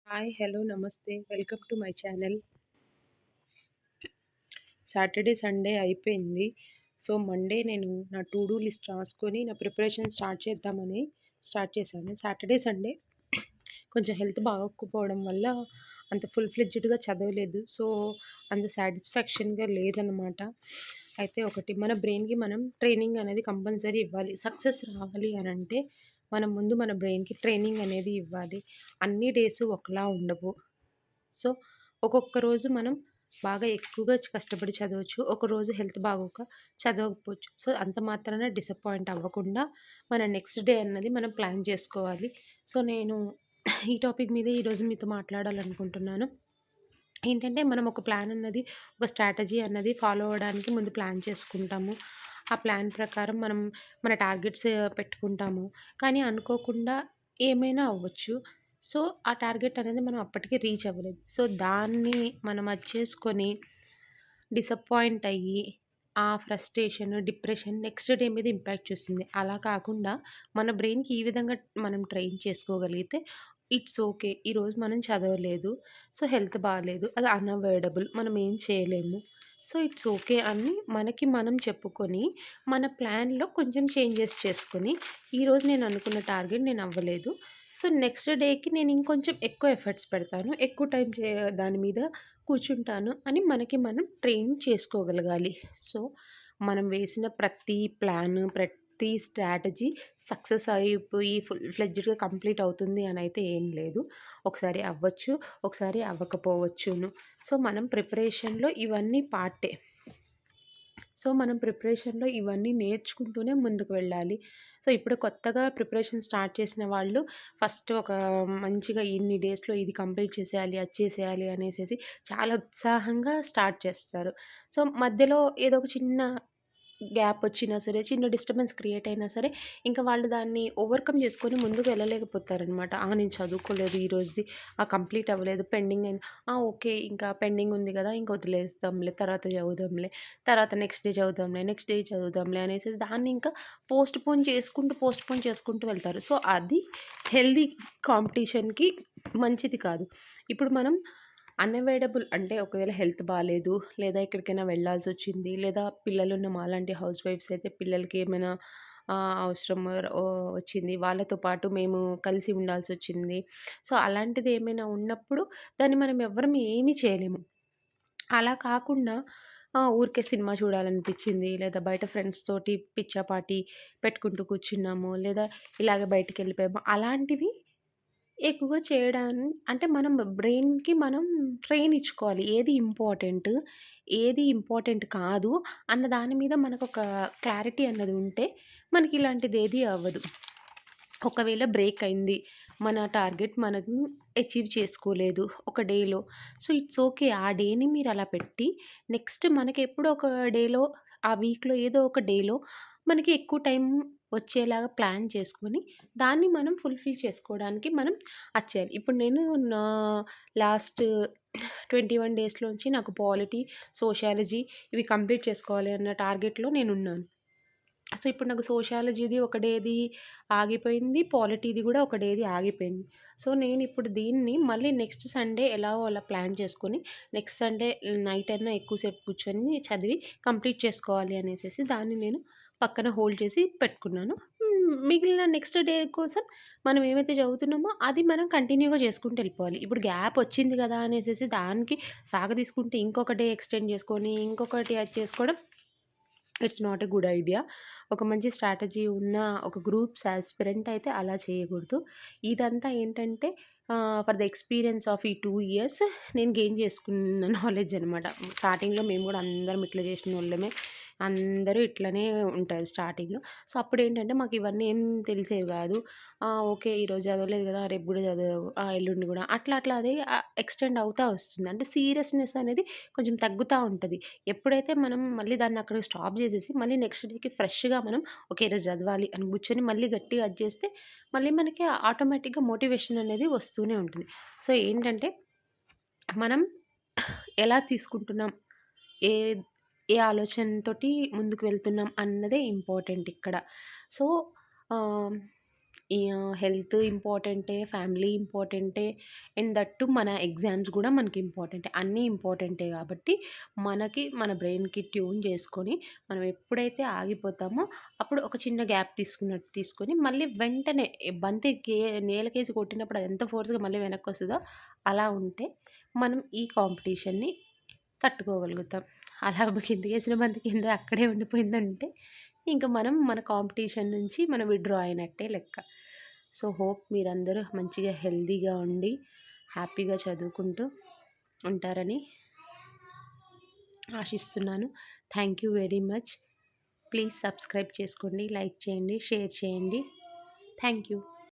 Hi, hello, నమస్తే. Welcome to my channel. Saturday, Sunday అయిపోయింది. So, Monday నేను నా టు డూ లిస్ట్ రాసుకొని నా ప్రిపరేషన్ స్టార్ట్ చేశాను. సాటర్డే, సండే కొంచెం హెల్త్ బాగోకపోవడం వల్ల అంత ఫుల్ ఫ్లెడ్జ్డ్‌గా చదవలేదు. సో, అంత సాటిస్ఫాక్షన్‌గా లేదనమాట. అయితే ఒకటి మన బ్రెయిన్‌కి మనం ట్రైనింగ్ అనేది కంపల్సరీ ఇవ్వాలి. సక్సెస్ రావాలి అనంటే మనం ముందు మన బ్రెయిన్‌కి ట్రైనింగ్ అనేది ఇవ్వాలి. అన్ని డేసు ఒకలా ఉండవు. సో, ఒక్కొక్క రోజు మనం బాగా ఎక్కువగా కష్టపడి చదవచ్చు. ఒకరోజు హెల్త్ బాగోక చదవకపోవచ్చు. సో, అంత మాత్రాన డిసప్పాయింట్ అవ్వకుండా మన నెక్స్ట్ డే అన్నది మనం ప్లాన్ చేసుకోవాలి. సో, నేను ఈ టాపిక్ మీదే ఈరోజు మీతో మాట్లాడాలనుకుంటున్నాను. ఏంటంటే మనం ఒక ప్లాన్ అన్నది, ఒక స్ట్రాటజీ అన్నది ఫాలో అవ్వడానికి ముందు ప్లాన్ చేసుకుంటాము. ఆ ప్లాన్ ప్రకారం మనం మన టార్గెట్స్ పెట్టుకుంటాము. కానీ అనుకోకుండా ఏమైనా అవ్వచ్చు. సో, ఆ టార్గెట్ అనేది మనం అప్పటికి రీచ్ అవ్వలేదు. సో, దాన్ని మనం అది చేసుకొని డిసప్పాయింట్ అయ్యి, ఆ ఫ్రస్ట్రేషన్, డిప్రెషన్ నెక్స్ట్ డే మీద ఇంపాక్ట్ చూస్తుంది. అలా కాకుండా మన బ్రెయిన్‌కి ఈ విధంగా మనం ట్రైన్ చేసుకోగలిగితే ఇట్స్ ఓకే. ఈరోజు మనం చదవలేదు. సో, హెల్త్ బాలేదు. అది అన్‌అవాయిడబుల్. మనం ఏం చేయలేము. సో, ఇట్స్ ఓకే అని మనకి మనం చెప్పుకొని, మన ప్లాన్‌లో కొంచెం చేంజెస్ చేసుకొని, ఈరోజు నేను అనుకున్న టార్గెట్ నేను అవ్వలేదు. సో, నెక్స్ట్ డేకి నేను ఇంకొంచెం ఎక్కువ ఎఫర్ట్స్ పెడతాను. ఎక్కువ టైం దాని మీద కూర్చుంటాను అని మనకి మనం ట్రైన్ చేసుకోగలగాలి. సో, మనం వేసిన ప్రతి ప్లాను, ప్రతి స్ట్రాటజీ సక్సెస్ అయిపోయి ఫుల్ ఫ్లెడ్జ్డ్‌గా కంప్లీట్ అవుతుంది అనైతే ఏం లేదు. ఒకసారి అవ్వచ్చు, ఒకసారి అవ్వకపోవచ్చును. సో, మనం ప్రిపరేషన్‌లో ఇవన్నీ పార్టే. సో, మనం ప్రిపరేషన్‌లో ఇవన్నీ నేర్చుకుంటూనే ముందుకు వెళ్ళాలి. సో, ఇప్పుడు కొత్తగా ప్రిపరేషన్ స్టార్ట్ చేసిన వాళ్ళు ఫస్ట్ ఒక మంచిగా ఇన్ని డేస్‌లో ఇది కంప్లీట్ చేసేయాలి, అది చేసేయాలి అనేసేసి చాలా ఉత్సాహంగా స్టార్ట్ చేస్తారు. సో, మధ్యలో ఏదో ఒక చిన్న గ్యాప్ వచ్చినా సరే, చిన్న డిస్టర్బెన్స్ క్రియేట్ అయినా సరే, ఇంక వాళ్ళు దాన్ని ఓవర్‌కమ్ చేసుకొని ముందుకు వెళ్ళలేకపోతారనమాట. నేను చదువుకోలేదు ఈరోజుది, కంప్లీట్ అవ్వలేదు, పెండింగ్ అయింది. ఓకే. ఇంకా పెండింగ్ ఉంది గదా! ఇంక వదిలేద్దాంలే, తర్వాత చదువుదాంలే, తర్వాత నెక్స్ట్ డే చదువుదాంలే, నెక్స్ట్ డే చదువుదాంలే అనేసేసి దాన్ని ఇంకా పోస్ట్‌పోన్ చేసుకుంటూ వెళ్తారు. సో, అది హెల్తీ కాంపిటీషన్‌కి మంచిది కాదు. ఇప్పుడు మనం అన్‌అవాయిడబుల్ అంటే ఒకవేళ హెల్త్ బాలేదు, లేదా ఎక్కడికైనా వెళ్ళాల్సొచ్చింది, లేదా పిల్లలున్న మాలాంటి హౌస్ వైఫ్స్ అయితే పిల్లలకి ఏమైనా అవసరం వచ్చింది. వాళ్ళతో పాటు మేము కలిసి ఉండాల్సొచ్చింది. సో, అలాంటిది ఏమైనా ఉన్నప్పుడు దాన్ని మనం ఎవ్వరం ఏమీ చేయలేము. అలా కాకుండా ఊరికే సినిమా చూడాలనిపించింది, లేదా బయట ఫ్రెండ్స్ తోటి పిచ్చాపాటి పెట్టుకుంటూ కూర్చున్నాము, లేదా ఇలాగ బయటికెళ్ళిపోయాము. అలాంటివి ఎక్కువగా అంటే మనం బ్రెయిన్‌కి మనం ట్రైన్ ఇచ్చుకోవాలి. ఏది ఇంపార్టెంట్ కాదు అన్న దాని మీద మనకొక క్లారిటీ అన్నది ఉంటే మనకి ఇలాంటిదేది అవ్వదు. ఒకవేళ బ్రేక్ అయింది. మన టార్గెట్ మనం అచీవ్ చేసుకోలేదు ఒక డేలో. So, it's okay. ఆ డేని మీరలా పెట్టి నెక్స్ట్ మనకెప్పుడో ఒక డేలో, ఆ వీక్‌లో ఏదో ఒక డేలో మనకి ఎక్కువ టైం వచ్చేలాగా ప్లాన్ చేసుకొని, దాన్ని మనం ఫుల్‌ఫిల్ చేసుకోవడానికి మనం అది చేయాలి. ఇప్పుడు నేను నా లాస్ట్ 21 డేస్‌లోంచి నాకు పాలిటీ, సోషియాలజీ ఇవి కంప్లీట్ చేసుకోవాలి అన్న టార్గెట్‌లో నేనున్నాను. సో, ఇప్పుడు నాకు సోషియాలజీది ఒక డేది ఆగిపోయింది. పాలిటీది గూడా ఒక డేది ఆగిపోయింది. సో, నేనిప్పుడు దీన్ని మళ్ళీ నెక్స్ట్ సండే ఎలాగో అలా ప్లాన్ చేసుకొని, నెక్స్ట్ సండే నైట్ అయినా ఎక్కువ సేపు కూర్చొని చదివి కంప్లీట్ చేసుకోవాలి అనేసేసి దాన్ని నేను పక్కన హోల్డ్ చేసి పెట్టుకున్నాను. మిగిలిన నెక్స్ట్ డే కోసం మనం ఏమైతే చదువుతున్నామో అది మనం కంటిన్యూగా చేసుకుంటూ వెళ్ళిపోవాలి. ఇప్పుడు గ్యాప్ వచ్చింది గదా! అనేసేసి దానికి సాగదీసుకుంటూ ఇంకొక డే ఎక్స్‌టెండ్ చేసుకొని, ఇంకొకటి అది చేసుకోవడం it's not a good idea. ఒక మంచి స్ట్రాటజీ ఉన్న ఒక గ్రూప్స్ యాస్పిరెంట్ అయితే అలా చేయకూడదు. ఇదంతా ఏంటంటే ఫర్ ద ఎక్స్‌పీరియన్స్ ఆఫ్ ఈ 2 ఇయర్స్ నేను గెయిన్ చేసుకున్న నాలెడ్జ్ అనమాట. స్టార్టింగ్‌లో మేము గూడా అందరం ఇట్లా చేసినోళ్ళమే. అందరూ ఇట్లనే ఉంటారు స్టార్టింగ్‌లో. సో, అప్పుడేంటంటే మాకు ఇవన్నీ ఏం తెలిసేవి గాదు. ఓకే. ఈరోజు చదవలేదు గదా! రేపు గూడా చదవవు, ఎల్లుండి గూడా అట్లా అట్లా అది ఎక్స్‌టెండ్ అవుతా వస్తుంది. అంటే సీరియస్‌నెస్ అనేది కొంచెం తగ్గుతా ఉంటది. ఎప్పుడైతే మనం మళ్ళీ దాన్ని అక్కడ స్టాప్ జేసేసి, మళ్ళీ నెక్స్ట్ డేకి ఫ్రెష్‌గా మనం ఓకే. ఈరోజు చదవాలి అని కూర్చొని మళ్ళీ గట్టిగా అది చేస్తే, మళ్ళీ మనకి ఆటోమేటిక్‌గా మోటివేషన్ అనేది వస్తూనే ఉంటుంది. సో, ఏంటంటే మనం ఎలా తీసుకుంటున్నాం? ఏ ఏ ఆలోచనతోటి ముందుకు వెళ్తున్నాం అన్నదే ఇంపార్టెంట్ ఇక్కడ. సో, ఆహ్, హెల్త్ ఇంపార్టెంటే, ఫ్యామిలీ ఇంపార్టెంటే అండ్ దట్ టు మన ఎగ్జామ్స్ గూడా మనకి ఇంపార్టెంటే. అన్నీ ఇంపార్టెంటే గాబట్టి, మనకి మన బ్రెయిన్‌కి ట్యూన్ చేసుకొని, మనం ఎప్పుడైతే ఆగిపోతామో, అప్పుడు ఒక చిన్న గ్యాప్ తీసుకొని, మళ్ళీ వెంటనే బంతి నేలకేసి కొట్టినప్పుడు అది ఎంత ఫోర్స్‌గా మళ్ళీ వెనక్కొస్తదో, అలా ఉంటే మనం ఈ కాంపిటీషన్‌ని తట్టుకోగలుగుతాం. అలా కిందకేసిన బంతి కింద అక్కడే ఉండిపోయిందంటే, ఇంక మనం మన కాంపిటీషన్ నుంచి మనం విత్‌డ్రా అయినట్టే లెక్క. సో, హోప్ మీరందరూ మంచిగా హెల్తీగా ఉండి, హ్యాపీగా చదువుకుంటూ ఉంటారని ఆశిస్తున్నాను. Thank you very much. Please subscribe చేసుకోండి, లైక్ చేయండి, షేర్ చేయండి. Thank you.